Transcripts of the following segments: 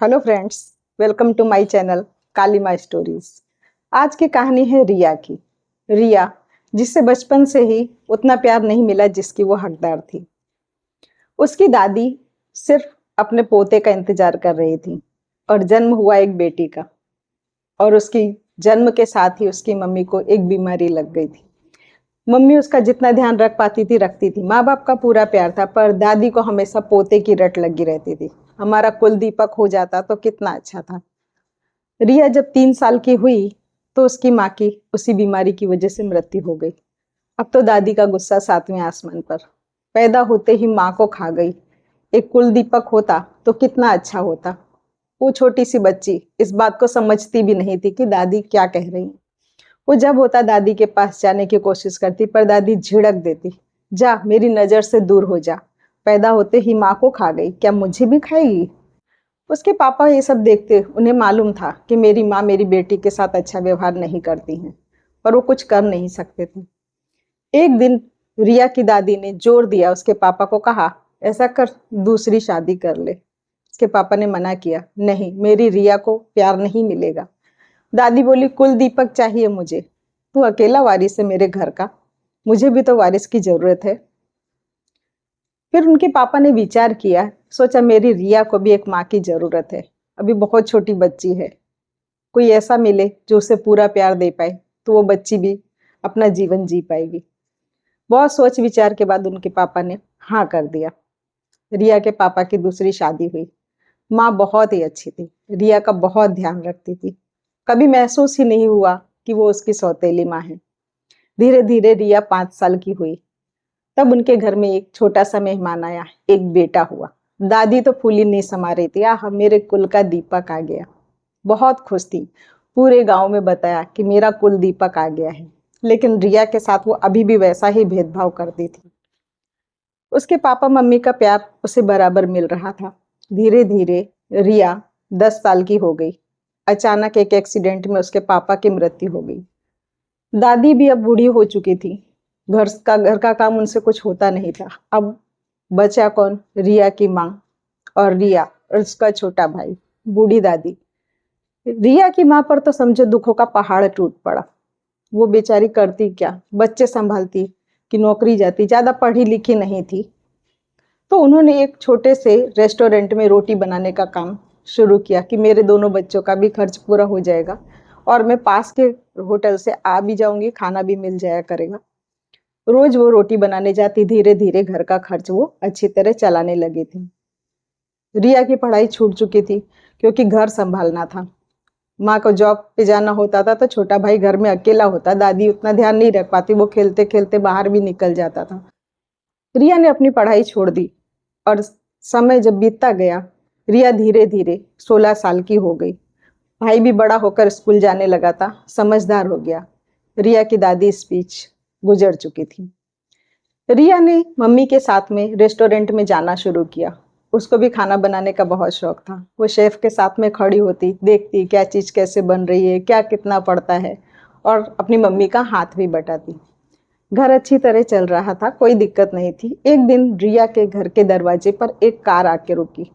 Hello friends, welcome to my channel Kalima stories. आज की कहानी है रिया की। रिया जिससे बचपन से ही उतना प्यार नहीं मिला जिसकी वो हकदार थी। उसकी दादी सिर्फ अपने पोते का इंतजार कर रही थी और जन्म हुआ एक बेटी का। और उसकी जन्म के साथ ही उसकी मम्मी को एक बीमारी लग गई थी। मम्मी उसका जितना ध्यान रख पाती थी रखती थी, माँ बाप का पूरा प्यार था, पर दादी को हमेशा पोते की रट लगी रहती थी। हमारा कुल दीपक हो जाता तो कितना अच्छा था। रिया जब 3 साल की हुई तो उसकी माँ की उसी बीमारी की वजह से मृत्यु हो गई। अब तो दादी का गुस्सा 7वें आसमान पर। पैदा होते ही माँ को खा गई। एक कुल दीपक होता तो कितना अच्छा होता। वो छोटी सी बच्ची इस बात को समझती भी नहीं थी कि दादी क्या कह रही है। वो जब होता दादी के पास जाने की कोशिश करती, पर दादी झिड़क देती, जा मेरी नजर से दूर हो जा। पैदा होते ही माँ को खा गई, क्या मुझे भी खाएगी? उसके पापा ये सब देखते उन्हें मालूम था कि मेरी माँ मेरी बेटी के साथ अच्छा व्यवहार नहीं करती हैं, पर वो कुछ कर नहीं सकते थे। एक दिन रिया की दादी ने जोर दिया, उसके पापा को कहा, ऐसा कर, दूसरी शादी कर ले। उसके पापा ने मना किया, नहीं, मेरी रिया को प्यार नहीं मिलेगा। दादी बोली, कुल दीपक चाहिए मुझे। तू अकेला वारिस है मेरे घर का, मुझे भी तो वारिस की जरूरत है। फिर उनके पापा ने विचार किया, सोचा मेरी रिया को भी एक माँ की जरूरत है। अभी बहुत छोटी बच्ची है, कोई ऐसा मिले जो उसे पूरा प्यार दे पाए तो वो बच्ची भी अपना जीवन जी पाएगी। बहुत सोच विचार के बाद उनके पापा ने हाँ कर दिया। रिया के पापा की दूसरी शादी हुई। माँ बहुत ही अच्छी थी, रिया का बहुत ध्यान रखती थी। कभी महसूस ही नहीं हुआ कि वो उसकी सौतेली माँ है। धीरे धीरे रिया 5 साल की हुई। तब उनके घर में एक छोटा सा मेहमान आया, एक बेटा हुआ। दादी तो फूली नहीं समा रही थी, आह मेरे कुल का दीपक आ गया। बहुत खुश थी। पूरे गांव में बताया कि मेरा कुल दीपक आ गया है। लेकिन रिया के साथ वो अभी भी वैसा ही भेदभाव करती थी। उसके पापा मम्मी का प्यार उसे बराबर मिल रहा था। धीरे धीरे रिया 10 साल की हो गई। अचानक एक एक्सीडेंट में उसके पापा की मृत्यु हो गई। दादी भी अब बूढ़ी हो चुकी थी। घर का काम उनसे कुछ होता नहीं था। अब बचा कौन? रिया की माँ और रिया और उसका छोटा भाई, बूढ़ी दादी। रिया की माँ पर तो समझो दुखों का पहाड़ टूट पड़ा। वो बेचारी करती क्या, बच्चे संभालती कि नौकरी जाती, ज्यादा पढ़ी लिखी नहीं थी। तो उन्होंने एक छोटे से रेस्टोरेंट में रोटी बनाने का काम शुरू किया कि मेरे दोनों बच्चों का भी खर्च पूरा हो जाएगा और मैं पास के होटल से आ भी जाऊंगी, खाना भी मिल जाया करेगा। रोज वो रोटी बनाने जाती। धीरे धीरे घर का खर्च वो अच्छी तरह चलाने लगी थी। रिया की पढ़ाई छूट चुकी थी क्योंकि घर संभालना था। माँ को जॉब पे जाना होता था तो छोटा भाई घर में अकेला होता, दादी उतना ध्यान नहीं रख पाती, वो खेलते खेलते बाहर भी निकल जाता था। रिया ने अपनी पढ़ाई छोड़ दी और समय जब बीतता गया, रिया धीरे धीरे 16 साल की हो गई। भाई भी बड़ा होकर स्कूल जाने लगा था, समझदार हो गया। रिया की दादी स्पीच गुजर चुकी थी। रिया ने मम्मी के साथ में रेस्टोरेंट में जाना शुरू किया। उसको भी खाना बनाने का बहुत शौक था। वो शेफ के साथ में खड़ी होती, देखती क्या चीज़ कैसे बन रही है, क्या कितना पड़ता है, और अपनी मम्मी का हाथ भी बटाती। घर अच्छी तरह चल रहा था, कोई दिक्कत नहीं थी। एक दिन रिया के घर के दरवाजे पर एक कार आके रुकी।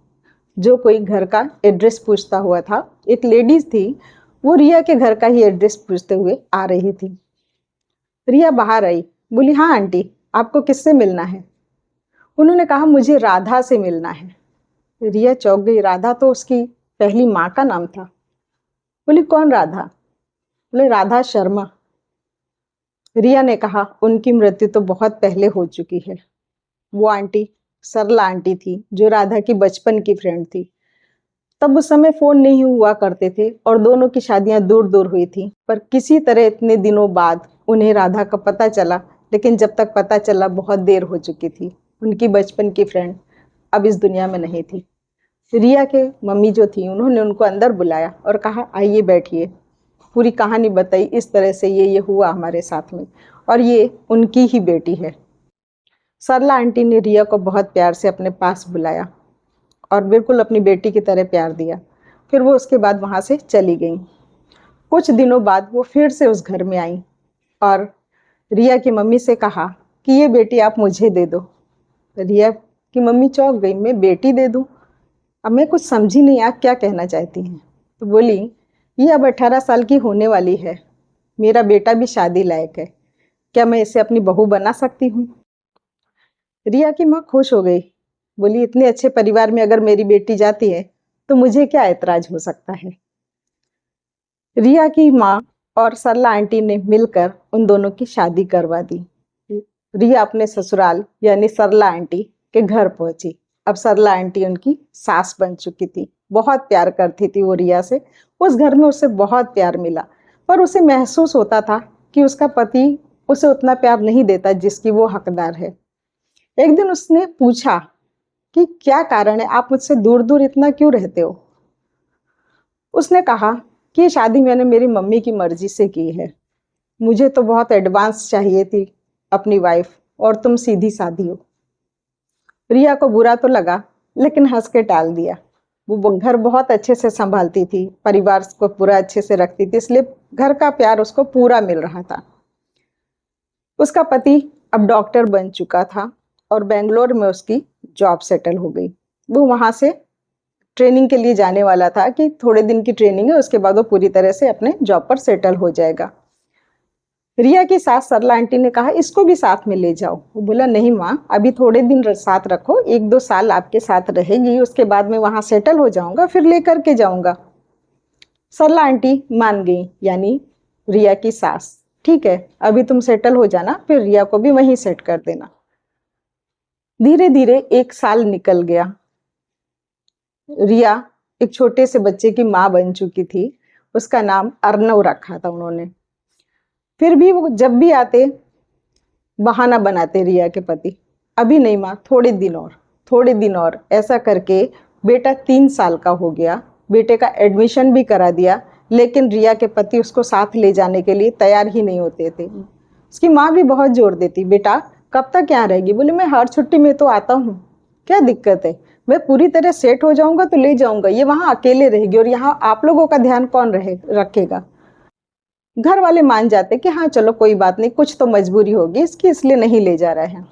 जो कोई घर का एड्रेस पूछता हुआ था, एक लेडीज थी, वो रिया के घर का ही एड्रेस पूछते हुए आ रही थी। रिया बाहर आई, बोली, हाँ आंटी, आपको किससे मिलना है? उन्होंने कहा, मुझे राधा से मिलना है। रिया चौंक गई, राधा तो उसकी पहली माँ का नाम था। बोली, कौन राधा? बोले, राधा शर्मा। रिया ने कहा, उनकी मृत्यु तो बहुत पहले हो चुकी है। वो आंटी सरला आंटी थी जो राधा की बचपन की फ्रेंड थी। तब उस समय फोन नहीं हुआ करते थे और दोनों की शादियां दूर दूर हुई थी, पर किसी तरह इतने दिनों बाद उन्हें राधा का पता चला। लेकिन जब तक पता चला बहुत देर हो चुकी थी। उनकी बचपन की फ्रेंड अब इस दुनिया में नहीं थी। रिया के मम्मी जो थी, उन्होंने उनको अंदर बुलाया और कहा, आइए बैठिए। पूरी कहानी बताई, इस तरह से ये हुआ हमारे साथ में, और ये उनकी ही बेटी है। सरला आंटी ने रिया को बहुत प्यार से अपने पास बुलाया और बिल्कुल अपनी बेटी की तरह प्यार दिया। फिर वो उसके बाद वहाँ से चली गई। कुछ दिनों बाद वो फिर से उस घर में आई और रिया की मम्मी से कहा कि ये बेटी आप मुझे दे दो। रिया की मम्मी चौंक गई, मैं बेटी दे दूँ? अब मैं कुछ समझी नहीं आप क्या कहना चाहती हैं। तो बोली, ये अब 18 साल की होने वाली है, मेरा बेटा भी शादी लायक है, क्या मैं इसे अपनी बहू बना सकती हूँ? रिया की माँ खुश हो गई, बोली इतने अच्छे परिवार में अगर मेरी बेटी जाती है तो मुझे क्या ऐतराज हो सकता है। रिया की माँ और सरला आंटी ने मिलकर उन दोनों की शादी करवा दी। रिया अपने ससुराल यानी सरला आंटी के घर पहुंची। अब सरला आंटी उनकी सास बन चुकी थी, बहुत प्यार करती थी वो रिया से। उस घर में उसे बहुत प्यार मिला, पर उसे महसूस होता था कि उसका पति उसे उतना प्यार नहीं देता जिसकी वो हकदार है। एक दिन उसने पूछा कि क्या कारण है, आप मुझसे दूर दूर इतना क्यों रहते हो? उसने कहा कि ये शादी मैंने मेरी मम्मी की मर्जी से की है, मुझे तो बहुत एडवांस चाहिए थी अपनी वाइफ, और तुम सीधी साधी हो। रिया को बुरा तो लगा, लेकिन हंस के टाल दिया। वो घर बहुत अच्छे से संभालती थी, परिवार को पूरा अच्छे से रखती थी, इसलिए घर का प्यार उसको पूरा मिल रहा था। उसका पति अब डॉक्टर बन चुका था और बेंगलोर में उसकी जॉब सेटल हो गई। वो वहां से ट्रेनिंग के लिए जाने वाला था कि थोड़े दिन की ट्रेनिंग है, उसके बाद वो पूरी तरह से अपने जॉब पर सेटल हो जाएगा। रिया की सास सरला आंटी ने कहा इसको भी साथ में ले जाओ। वो बोला नहीं माँ, अभी थोड़े दिन साथ रखो, 1-2 साल आपके साथ रहेगी, उसके बाद मैं वहां सेटल हो जाऊंगा, फिर लेकर के जाऊंगा। सरला आंटी मान गई, यानी रिया की सास, ठीक है अभी तुम सेटल हो जाना, फिर रिया को भी वहीं सेट कर देना। धीरे धीरे 1 साल निकल गया। रिया एक छोटे से बच्चे की माँ बन चुकी थी। उसका नाम अर्नव रखा था उन्होंने। फिर भी वो जब भी आते बहाना बनाते रिया के पति, अभी नहीं माँ, थोड़े दिन और, थोड़े दिन और, ऐसा करके बेटा 3 साल का हो गया। बेटे का एडमिशन भी करा दिया, लेकिन रिया के पति उसको साथ ले जाने के लिए तैयार ही नहीं होते थे। उसकी माँ भी बहुत जोर देती, बेटा कब तक यहाँ रहेगी? बोले मैं हर छुट्टी में तो आता हूँ, क्या दिक्कत है, मैं पूरी तरह सेट हो जाऊंगा तो ले जाऊंगा, ये वहां अकेले रहेगी और यहाँ आप लोगों का ध्यान कौन रखेगा? घर वाले मान जाते कि हाँ चलो कोई बात नहीं, कुछ तो मजबूरी होगी इसकी, इसलिए नहीं ले जा रहे हैं।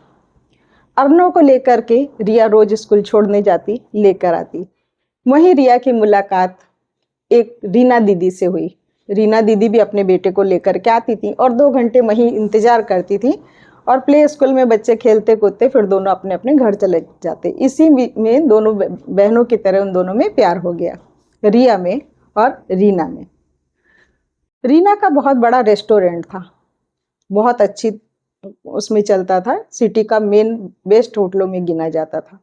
अर्नव को लेकर के रिया रोज स्कूल छोड़ने जाती, लेकर आती। वहीं रिया की मुलाकात एक रीना दीदी से हुई। रीना दीदी भी अपने बेटे को लेकर के आती थी और 2 घंटे वहीं इंतजार करती थी, और प्ले स्कूल में बच्चे खेलते कूदते फिर दोनों अपने अपने घर चले जाते। इसी में दोनों बहनों की तरह उन दोनों में प्यार हो गया, रिया में और रीना में। रीना का बहुत बड़ा रेस्टोरेंट था, बहुत अच्छी उसमें चलता था, सिटी का मेन बेस्ट होटलों में गिना जाता था।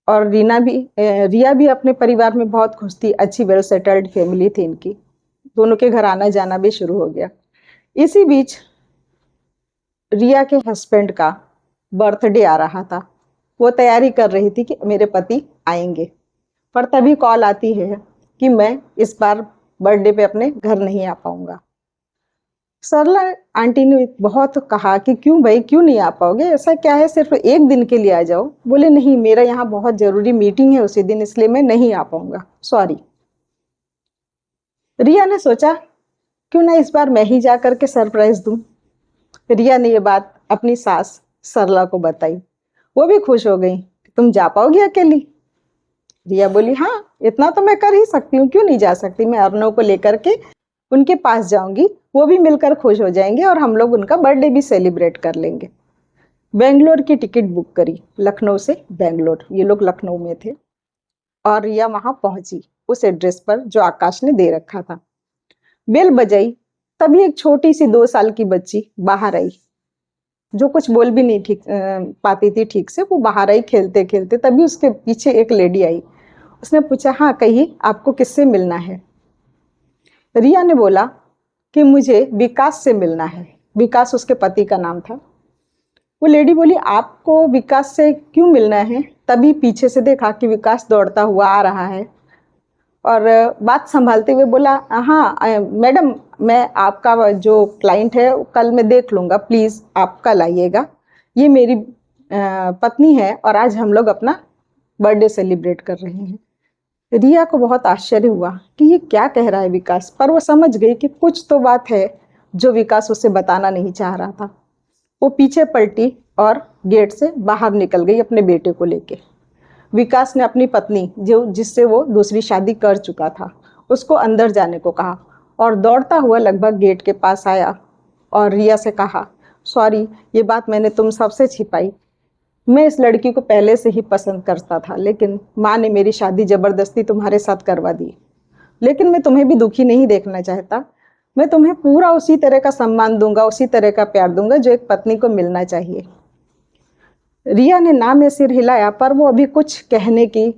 और रिया भी अपने परिवार में बहुत खुश थी, अच्छी वेल सेटल्ड फैमिली थी इनकी, दोनों के घर आना जाना भी शुरू हो गया। इसी बीच रिया के हस्बैंड का बर्थडे आ रहा था। वो तैयारी कर रही थी कि मेरे पति आएंगे, पर तभी कॉल आती है कि मैं इस बार बर्थडे पे अपने घर नहीं आ पाऊंगा। सरला आंटी ने बहुत कहा कि क्यों भाई, क्यों नहीं आ पाओगे, ऐसा क्या है, सिर्फ एक दिन के लिए आ जाओ। बोले नहीं, मेरा यहाँ बहुत जरूरी मीटिंग है उसी दिन, इसलिए मैं नहीं आ पाऊंगा, सॉरी। रिया ने सोचा क्यों ना इस बार मैं ही जा करके सरप्राइज दूं। रिया ने ये बात अपनी सास सरला को बताई, वो भी खुश हो गई, तुम जा पाओगी अकेली? रिया बोली हाँ, इतना तो मैं कर ही सकती हूँ, क्यों नहीं जा सकती, मैं अर्नव को लेकर के उनके पास जाऊंगी, वो भी मिलकर खुश हो जाएंगे और हम लोग उनका बर्थडे भी सेलिब्रेट कर लेंगे। बेंगलोर की टिकट बुक करी, लखनऊ से बेंगलोर, ये लोग लखनऊ में थे, और रिया वहां पहुंची उस एड्रेस पर जो आकाश ने दे रखा था। बेल बजाई, तभी एक छोटी सी 2 साल की बच्ची बाहर आई, जो कुछ बोल भी नहीं पाती थी ठीक से। वो बाहर आई खेलते खेलते, तभी उसके पीछे एक लेडी आई। उसने पूछा हाँ कहिए, आपको किससे मिलना है? रिया ने बोला कि मुझे विकास से मिलना है। विकास उसके पति का नाम था। वो लेडी बोली आपको विकास से क्यों मिलना है? तभी पीछे से देखा कि विकास दौड़ता हुआ आ रहा है, और बात संभालते हुए बोला हाँ मैडम, मैं आपका जो क्लाइंट है कल मैं देख लूँगा, प्लीज़ आप कल आइएगा, ये मेरी पत्नी है और आज हम लोग अपना बर्थडे सेलिब्रेट कर रहे हैं। रिया को बहुत आश्चर्य हुआ कि ये क्या कह रहा है विकास, पर वो समझ गई कि कुछ तो बात है जो विकास उसे बताना नहीं चाह रहा था। वो पीछे पलटी और गेट से बाहर निकल गई अपने बेटे को लेके। विकास ने अपनी पत्नी जो जिससे वो दूसरी शादी कर चुका था उसको अंदर जाने को कहा और दौड़ता हुआ लगभग गेट के पास आया और रिया से कहा, सॉरी, ये बात मैंने तुम सबसे छिपाई। मैं इस लड़की को पहले से ही पसंद करता था, लेकिन माँ ने मेरी शादी ज़बरदस्ती तुम्हारे साथ करवा दी। लेकिन मैं तुम्हें भी दुखी नहीं देखना चाहता। मैं तुम्हें पूरा उसी तरह का सम्मान दूंगा, उसी तरह का प्यार दूंगा जो एक पत्नी को मिलना चाहिए। रिया ने ना में सिर हिलाया, पर वो अभी कुछ कहने की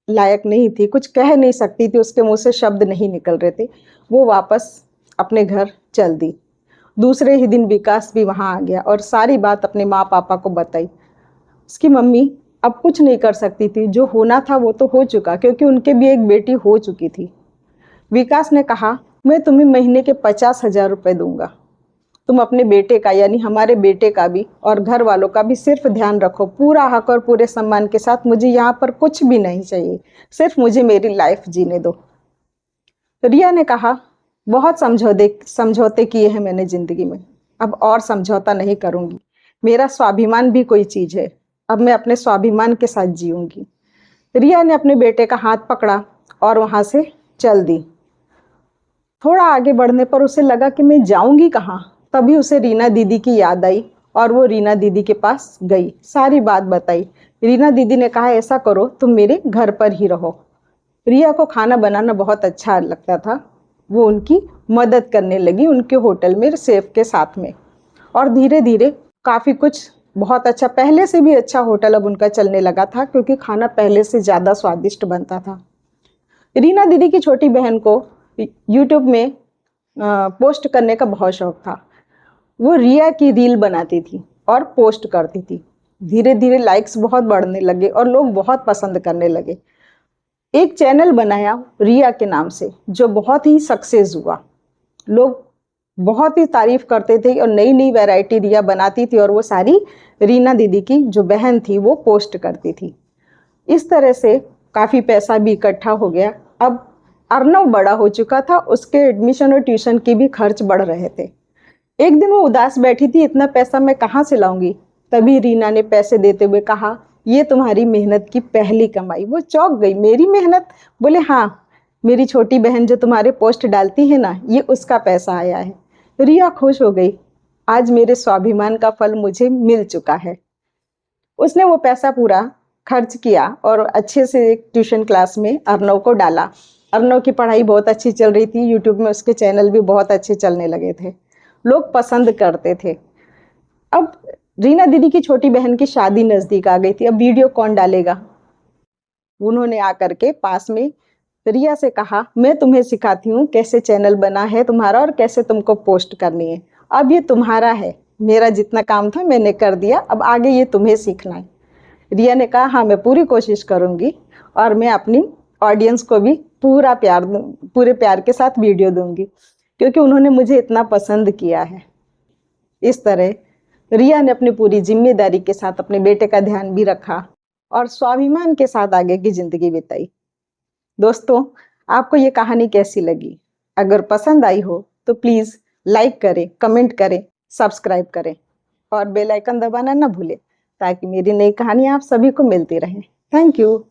लायक नहीं थी, कुछ कह नहीं सकती थी, उसके मुंह से शब्द नहीं निकल रहे थे। वो वापस अपने घर चल दी। दूसरे ही दिन विकास भी वहाँ आ गया और सारी बात अपने माँ पापा को बताई। उसकी मम्मी अब कुछ नहीं कर सकती थी, जो होना था वो तो हो चुका, क्योंकि उनके भी एक बेटी हो चुकी थी। विकास ने कहा, मैं तुम्हें महीने के 50,000 रुपये दूंगा। तुम अपने बेटे का यानी हमारे बेटे का भी और घर वालों का भी सिर्फ ध्यान रखो, पूरा हक और पूरे सम्मान के साथ। मुझे यहाँ पर कुछ भी नहीं चाहिए, सिर्फ मुझे मेरी लाइफ जीने दो। रिया ने कहा, बहुत समझौते किए हैं मैंने ज़िंदगी में, अब और समझौता नहीं करूँगी। मेरा स्वाभिमान भी कोई चीज़ है, अब मैं अपने स्वाभिमान के साथ जीऊँगी। रिया ने अपने बेटे का हाथ पकड़ा और वहाँ से चल दी। थोड़ा आगे बढ़ने पर उसे लगा कि मैं जाऊँगी कहाँ। तभी उसे रीना दीदी की याद आई और वो रीना दीदी के पास गई, सारी बात बताई। रीना दीदी ने कहा, ऐसा करो, तुम मेरे घर पर ही रहो। रिया को खाना बनाना बहुत अच्छा लगता था। वो उनकी मदद करने लगी उनके होटल में शेफ के साथ में, और धीरे धीरे काफ़ी कुछ बहुत अच्छा, पहले से भी अच्छा होटल अब उनका चलने लगा था, क्योंकि खाना पहले से ज़्यादा स्वादिष्ट बनता था। रीना दीदी की छोटी बहन को यूट्यूब में पोस्ट करने का बहुत शौक था। वो रिया की रील बनाती थी और पोस्ट करती थी। धीरे धीरे लाइक्स बहुत बढ़ने लगे और लोग बहुत पसंद करने लगे। एक चैनल बनाया रिया के नाम से, जो बहुत ही सक्सेस हुआ। लोग बहुत ही तारीफ करते थे और नई नई वैरायटी रिया बनाती थी और वो सारी रीना दीदी की जो बहन थी वो पोस्ट करती थी। इस तरह से काफ़ी पैसा भी इकट्ठा हो गया। अब अर्नव बड़ा हो चुका था, उसके एडमिशन और ट्यूशन की भी खर्च बढ़ रहे थे। एक दिन वो उदास बैठी थी, इतना पैसा मैं कहाँ से लाऊंगी। तभी रीना ने पैसे देते हुए कहा, ये तुम्हारी मेहनत की पहली कमाई। वो चौंक गई, मेरी मेहनत? बोले हाँ, मेरी छोटी बहन जो तुम्हारे पोस्ट डालती है ना, ये उसका पैसा आया है। रिया खुश हो गई, आज मेरे स्वाभिमान का फल मुझे मिल चुका है। उसने वो पैसा पूरा खर्च किया और अच्छे से एक ट्यूशन क्लास में अर्नव को डाला। अर्नव की पढ़ाई बहुत अच्छी चल रही थी, यूट्यूब में उसके चैनल भी बहुत अच्छे चलने लगे थे, लोग पसंद करते थे। अब रीना दीदी की छोटी बहन की शादी नज़दीक आ गई थी, अब वीडियो कौन डालेगा। उन्होंने आकर के पास में रिया से कहा, मैं तुम्हें सिखाती हूँ कैसे चैनल बना है तुम्हारा और कैसे तुमको पोस्ट करनी है। अब ये तुम्हारा है, मेरा जितना काम था मैंने कर दिया, अब आगे ये तुम्हें सीखना है। रिया ने कहा, हाँ, मैं पूरी कोशिश करूँगी और मैं अपनी ऑडियंस को भी पूरे प्यार के साथ वीडियो दूंगी, क्योंकि उन्होंने मुझे इतना पसंद किया है। इस तरह रिया ने अपनी पूरी जिम्मेदारी के साथ अपने बेटे का ध्यान भी रखा और स्वाभिमान के साथ आगे की जिंदगी बिताई। दोस्तों, आपको ये कहानी कैसी लगी? अगर पसंद आई हो तो प्लीज़ लाइक करें, कमेंट करें, सब्सक्राइब करें और बेल आइकन दबाना ना भूलें, ताकि मेरी नई कहानी आप सभी को मिलती रहे। Thank you.